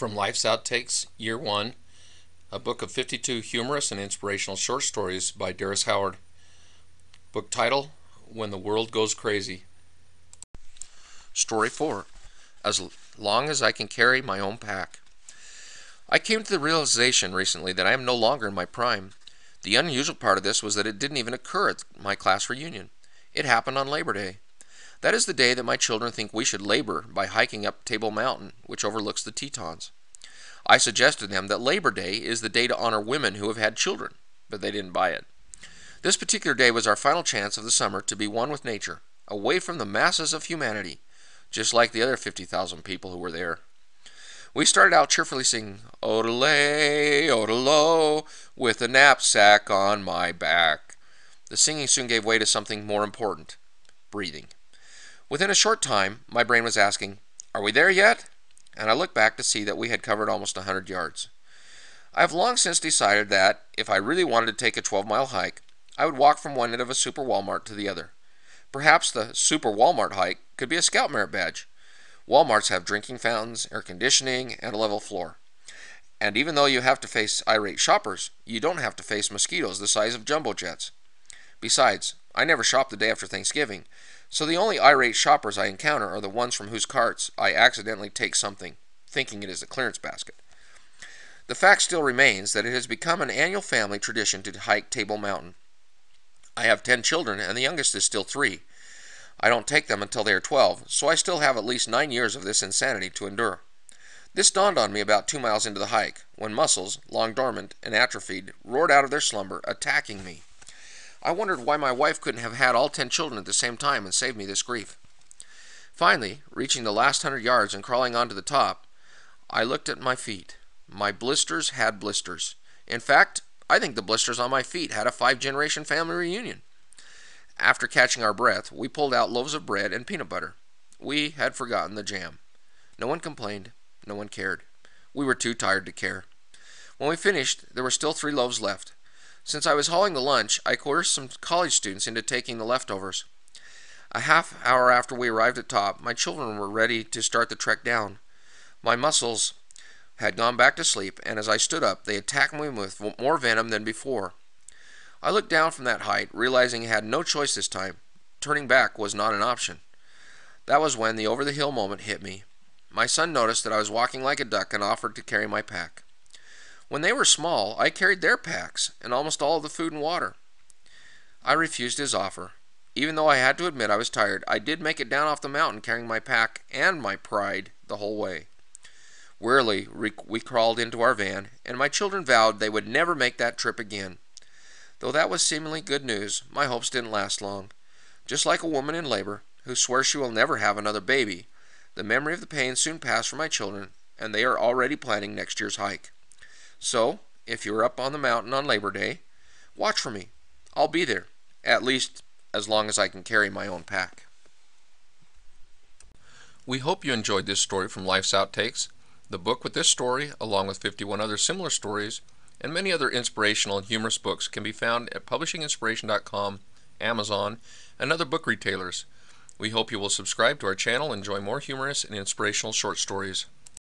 From Life's Outtakes, Year 1, a book of 52 humorous and inspirational short stories by Darris Howard. Book title, When the World Goes Crazy. Story 4, As Long as I Can Carry My Own Pack. I came to the realization recently that I am no longer in my prime. The unusual part of this was that it didn't even occur at my class reunion. It happened on Labor Day. That is the day that my children think we should labor by hiking up Table Mountain, which overlooks the Tetons. I suggested to them that Labor Day is the day to honor women who have had children, but they didn't buy it. This particular day was our final chance of the summer to be one with nature, away from the masses of humanity, just like the other 50,000 people who were there. We started out cheerfully singing, "Odelay, odelo, with a knapsack on my back." The singing soon gave way to something more important, breathing. Within a short time, my brain was asking, "Are we there yet?" And I looked back to see that we had covered almost 100 yards. I have long since decided that, if I really wanted to take a 12-mile hike, I would walk from one end of a super Walmart to the other. Perhaps the super Walmart hike could be a Scout merit badge. Walmarts have drinking fountains, air conditioning, and a level floor. And even though you have to face irate shoppers, you don't have to face mosquitoes the size of jumbo jets. Besides, I never shop the day after Thanksgiving, so the only irate shoppers I encounter are the ones from whose carts I accidentally take something, thinking it is a clearance basket. The fact still remains that it has become an annual family tradition to hike Table Mountain. I have 10 children, and the youngest is still 3. I don't take them until they are 12, so I still have at least 9 years of this insanity to endure. This dawned on me about 2 miles into the hike, when muscles, long dormant and atrophied, roared out of their slumber, attacking me. I wondered why my wife couldn't have had all 10 children at the same time and saved me this grief. Finally, reaching the last 100 yards and crawling onto the top, I looked at my feet. My blisters had blisters. In fact, I think the blisters on my feet had a 5-generation family reunion. After catching our breath, we pulled out loaves of bread and peanut butter. We had forgotten the jam. No one complained. No one cared. We were too tired to care. When we finished, there were still 3 loaves left. Since I was hauling the lunch, I coerced some college students into taking the leftovers. A half hour after we arrived at top, my children were ready to start the trek down. My muscles had gone back to sleep, and as I stood up, they attacked me with more venom than before. I looked down from that height, realizing I had no choice this time. Turning back was not an option. That was when the over-the-hill moment hit me. My son noticed that I was walking like a duck and offered to carry my pack. When they were small, I carried their packs and almost all of the food and water. I refused his offer. Even though I had to admit I was tired, I did make it down off the mountain carrying my pack and my pride the whole way. Wearily, we crawled into our van, and my children vowed they would never make that trip again. Though that was seemingly good news, my hopes didn't last long. Just like a woman in labor, who swears she will never have another baby, the memory of the pain soon passed for my children, and they are already planning next year's hike. So, if you're up on the mountain on Labor Day, watch for me. I'll be there, at least as long as I can carry my own pack. We hope you enjoyed this story from Life's Outtakes. The book with this story, along with 51 other similar stories, and many other inspirational and humorous books can be found at publishinginspiration.com, Amazon, and other book retailers. We hope you will subscribe to our channel and enjoy more humorous and inspirational short stories.